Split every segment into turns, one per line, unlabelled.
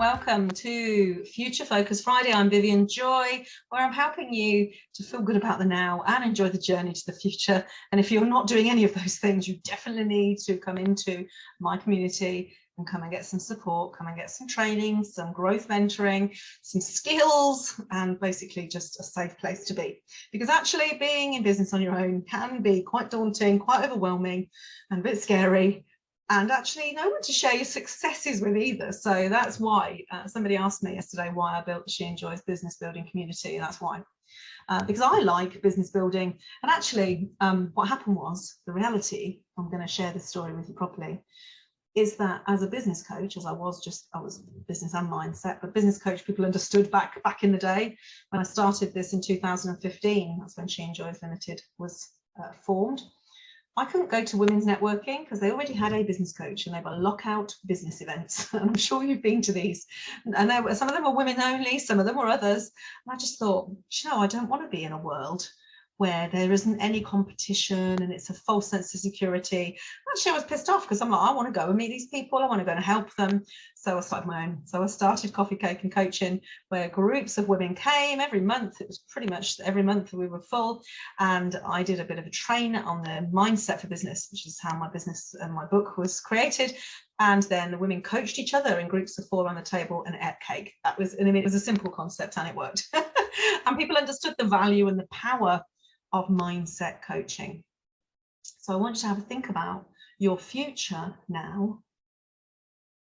welcome to Future Focus Friday. I'm Vivian Joy, where I'm helping you to feel good about the now and enjoy the journey to the future. And if you're not doing any of those things, you definitely need to come into my community and come and get some support, come and get some training, some growth mentoring, some skills, and basically just a safe place to be. Because actually being in business on your own can be quite daunting, quite overwhelming, and a bit scary. And actually no one to share your successes with either. So that's why somebody asked me yesterday why I built She Enjoys Business Building community. That's why. Because I like business building. And actually what happened was, the reality, I'm going to share this story with you properly, is that as a business coach, as I was business and mindset, but business coach people understood back in the day when I started this in 2015. That's when She Enjoys Limited was formed. I couldn't go to women's networking because they already had a business coach and they were lockout business events. And I'm sure you've been to these. And some of them were women only, some of them were others. And I just thought, you know, I don't want to be in a world where there isn't any competition and it's a false sense of security. Actually, I was pissed off because I'm like, I want to go and meet these people. I want to go and help them. So I started my own. So I started Coffee, Cake and Coaching, where groups of women came every month. It was pretty much every month we were full. And I did a bit of a train on the mindset for business, which is how my business and my book was created. And then the women coached each other in groups of 4 on the table and ate cake. That was, and it was a simple concept and it worked. And people understood the value and the power of mindset coaching. So I want you to have a think about your future now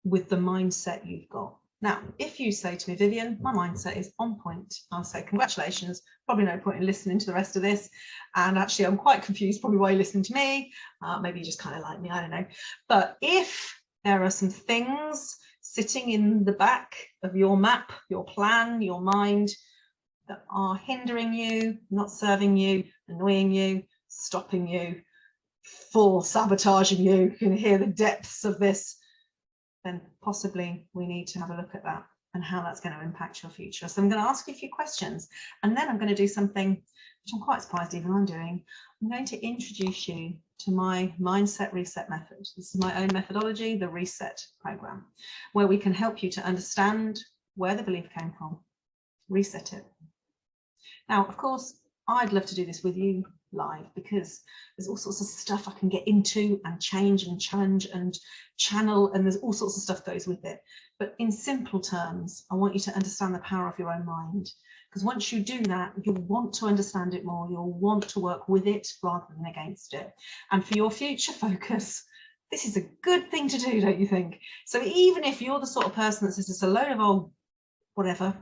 with the mindset you've got. Now, if you say to me, Vivian, my mindset is on point, I'll say, congratulations, probably no point in listening to the rest of this. And actually, I'm quite confused, probably why you're listening to me. Maybe you just kind of like me, I don't know. But if there are some things sitting in the back of your map, your plan, your mind, that are hindering you, not serving you, annoying you, stopping you, full sabotaging you, you can hear the depths of this, then possibly we need to have a look at that and how that's going to impact your future. So I'm going to ask you a few questions and then I'm going to do something which I'm quite surprised even I'm doing. I'm going to introduce you to my mindset reset method. This is my own methodology, the reset program, where we can help you to understand where the belief came from, reset it. Now, of course, I'd love to do this with you live because there's all sorts of stuff I can get into and change and challenge and channel, and there's all sorts of stuff goes with it. But in simple terms, I want you to understand the power of your own mind, because once you do that, you'll want to understand it more, you'll want to work with it rather than against it. And for your future focus, this is a good thing to do, don't you think? So even if you're the sort of person that says it's a load of old whatever,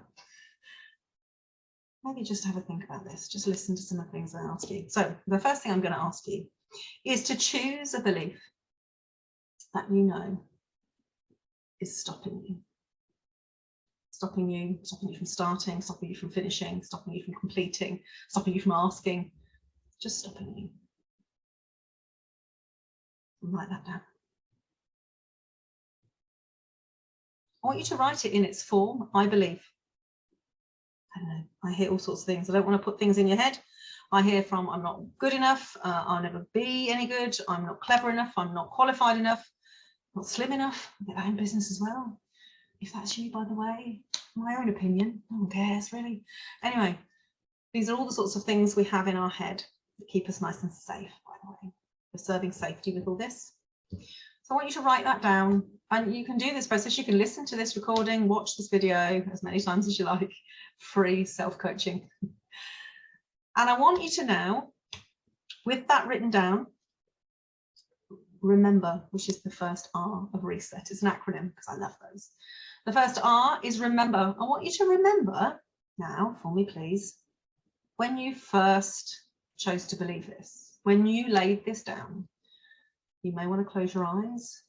maybe just have a think about this. Just listen to some of the things I ask you. So the first thing I'm going to ask you is to choose a belief that you know is stopping you. Stopping you from starting, stopping you from finishing, stopping you from completing, stopping you from asking, just stopping you. Write that down. I want you to write it in its form, I believe. I don't know, I hear all sorts of things. I don't want to put things in your head. I hear from, I'm not good enough, I'll never be any good, I'm not clever enough, I'm not qualified enough, not slim enough. I get that in business as well. If that's you, by the way, my own opinion, no one cares really. Anyway, these are all the sorts of things we have in our head that keep us nice and safe, by the way. We're serving safety with all this. So I want you to write that down, and you can do this process. You can listen to this recording, watch this video as many times as you like, free self-coaching. And I want you to now, with that written down, remember, which is the first R of reset. It's an acronym because I love those. The first R is remember. I want you to remember now, for me please, when you first chose to believe this, when you laid this down. You may want to close your eyes.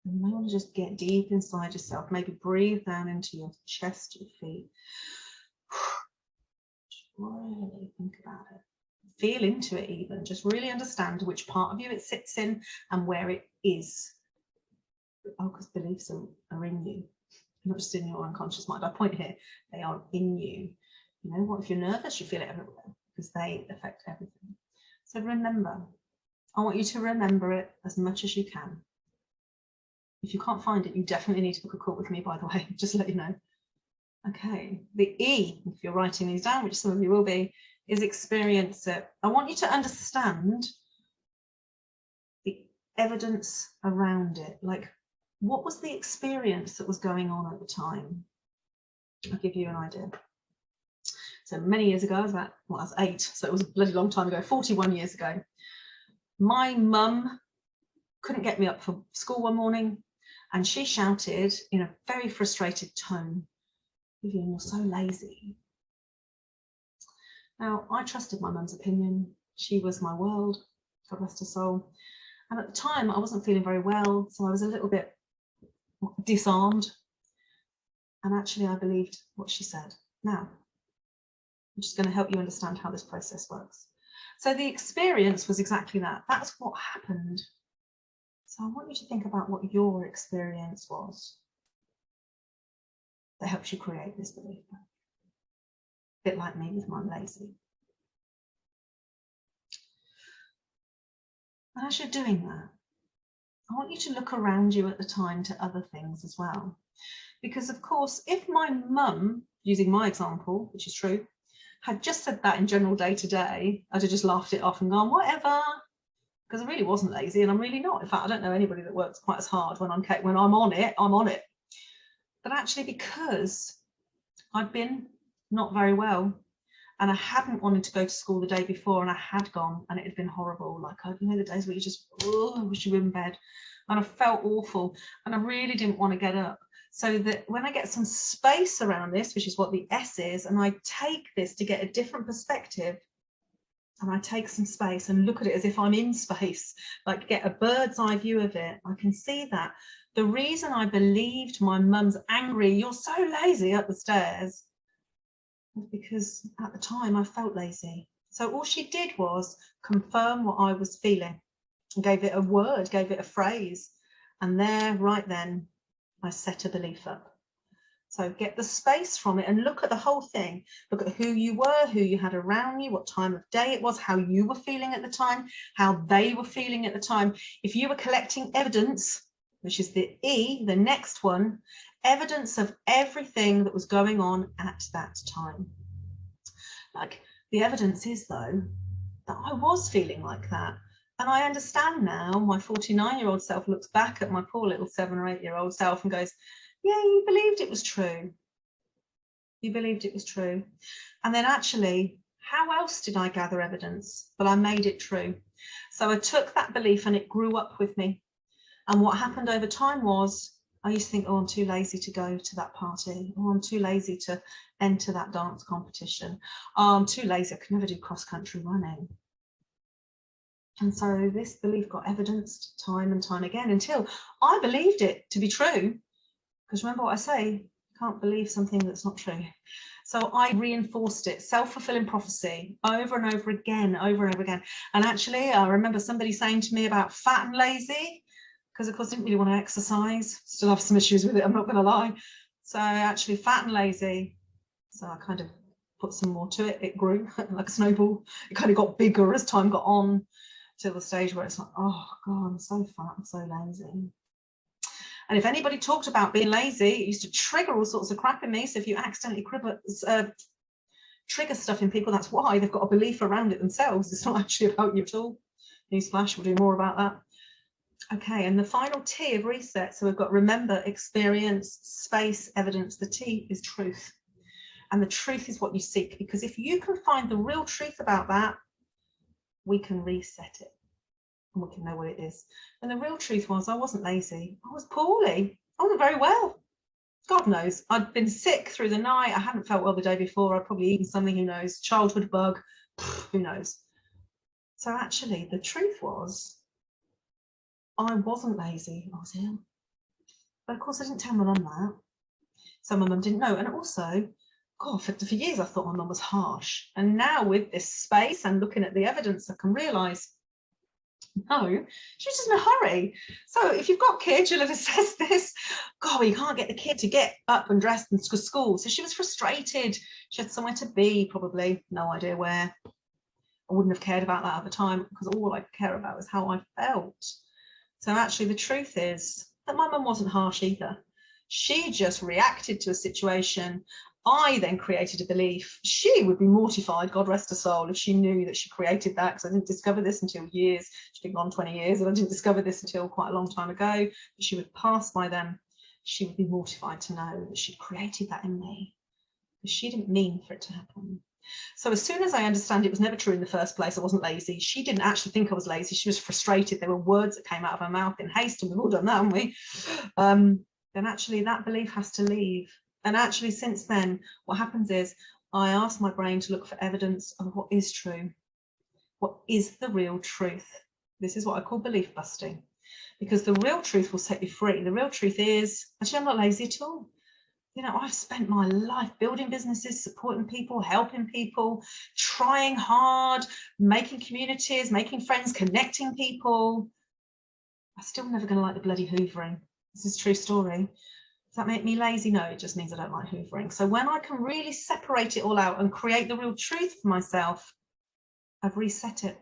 You may want to just get deep inside yourself. Maybe breathe down into your chest, your feet. Just really think about it. Feel into it even. Just really understand which part of you it sits in and where it is. Oh, because beliefs are in you, not just in your unconscious mind. I point here, they are in you. You know what? If you're nervous, you feel it everywhere because they affect everything. So remember. I want you to remember it as much as you can. If you can't find it, you definitely need to book a call with me, by the way, just to let you know. Okay, the E, if you're writing these down, which some of you will be, is experience it. I want you to understand the evidence around it. Like, what was the experience that was going on at the time? I'll give you an idea. So many years ago, I was 8, so it was a bloody long time ago, 41 years ago. My mum couldn't get me up for school one morning, and she shouted in a very frustrated tone, "Vivian, you're so lazy." Now, I trusted my mum's opinion. She was my world, God rest her soul. And at the time, I wasn't feeling very well, so I was a little bit disarmed. And actually, I believed what she said. Now, I'm just going to help you understand how this process works. So the experience was exactly that. That's what happened. So I want you to think about what your experience was that helps you create this belief. A bit like me with my lazy. And as you're doing that, I want you to look around you at the time to other things as well. Because of course, if my mum, using my example, which is true, had just said that in general day to day, I'd have just laughed it off and gone, whatever, because I really wasn't lazy, and I'm really not. In fact, I don't know anybody that works quite as hard when I'm on it, I'm on it. But actually, because I'd been not very well, and I hadn't wanted to go to school the day before, and I had gone, and it had been horrible. Like, you know, the days where you just, oh, I wish you were in bed, and I felt awful, and I really didn't want to get up. So that when I get some space around this, which is what the S is, and I take this to get a different perspective, and I take some space and look at it as if I'm in space, like get a bird's eye view of it, I can see that the reason I believed my mum's angry, "You're so lazy," up the stairs, was because at the time I felt lazy. So all she did was confirm what I was feeling, and gave it a word, gave it a phrase, and there, right then, I set a belief up. So get the space from it and look at the whole thing. Look at who you were, who you had around you, what time of day it was, how you were feeling at the time, how they were feeling at the time. If you were collecting evidence, which is the E, the next one, evidence of everything that was going on at that time. Like, the evidence is, though, that I was feeling like that. And I understand now, my 49-year-old self looks back at my poor little 7 or 8-year-old self and goes, yeah, you believed it was true. You believed it was true. And then actually, how else did I gather evidence? But I made it true. So I took that belief and it grew up with me. And what happened over time was, I used to think, oh, I'm too lazy to go to that party. Oh, I'm too lazy to enter that dance competition. Oh, I'm too lazy, I can never do cross-country running. And so this belief got evidenced time and time again until I believed it to be true. Because remember what I say, you can't believe something that's not true. So I reinforced it, self-fulfilling prophecy, over and over again, over and over again. And actually, I remember somebody saying to me about fat and lazy, because of course I didn't really want to exercise, still have some issues with it, I'm not going to lie. So actually fat and lazy, so I kind of put some more to it. It grew like a snowball. It kind of got bigger as time got on, till the stage where it's like, oh God, I'm so fat, I'm so lazy. And if anybody talked about being lazy, it used to trigger all sorts of crap in me. So if you accidentally trigger stuff in people, that's why. They've got a belief around it themselves. It's not actually about you at all. Newsflash, we'll do more about that. Okay, and the final T of reset. So we've got remember, experience, space, evidence. The T is truth. And the truth is what you seek. Because if you can find the real truth about that, we can reset it. And we can know what it is. And the real truth was, I wasn't lazy. I was poorly. I wasn't very well. God knows. I'd been sick through the night. I hadn't felt well the day before. I'd probably eaten something, who knows, childhood bug, who knows. So actually, the truth was, I wasn't lazy. I was ill. But of course, I didn't tell my mum that. So my mum didn't know. And also, God, for years, I thought my mum was harsh. And now with this space and looking at the evidence, I can realise, no, she was just in a hurry. So if you've got kids, you'll have assessed this. God, well, you can't get the kid to get up and dressed and to school. So she was frustrated. She had somewhere to be, probably, no idea where. I wouldn't have cared about that at the time, because all I care about is how I felt. So actually the truth is, that my mum wasn't harsh either. She just reacted to a situation. I then created a belief. She would be mortified, God rest her soul, if she knew that she created that, because I didn't discover this until years. She'd been gone 20 years, and I didn't discover this until quite a long time ago. But she would pass by them. She would be mortified to know that she'd created that in me, because she didn't mean for it to happen. So as soon as I understand it was never true in the first place, I wasn't lazy. She didn't actually think I was lazy. She was frustrated. There were words that came out of her mouth in haste, and we've all done that, haven't we? Then actually that belief has to leave. And actually since then, what happens is I ask my brain to look for evidence of what is true. What is the real truth? This is what I call belief busting, because the real truth will set you free. The real truth is, actually, I'm not lazy at all. You know, I've spent my life building businesses, supporting people, helping people, trying hard, making communities, making friends, connecting people. I'm still never going to like the bloody hoovering. This is a true story. Does that make me lazy? No, it just means I don't like hoovering. So when I can really separate it all out and create the real truth for myself, I've reset it.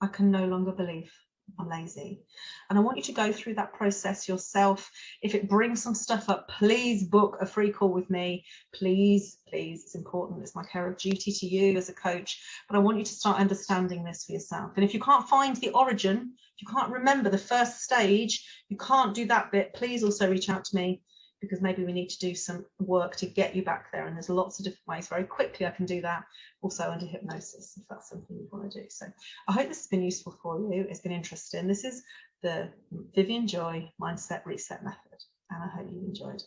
I can no longer believe I'm lazy. And I want you to go through that process yourself. If it brings some stuff up, please book a free call with me. Please, please, it's important. It's my care of duty to you as a coach. But I want you to start understanding this for yourself. And if you can't find the origin, if you can't remember the first stage, you can't do that bit, please also reach out to me, because maybe we need to do some work to get you back there. And there's lots of different ways. Very quickly, I can do that also under hypnosis, if that's something you want to do. So I hope this has been useful for you. It's been interesting. This is the Vivian Joy Mindset Reset Method. And I hope you enjoyed.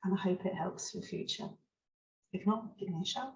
And I hope it helps your future. If not, give me a shout.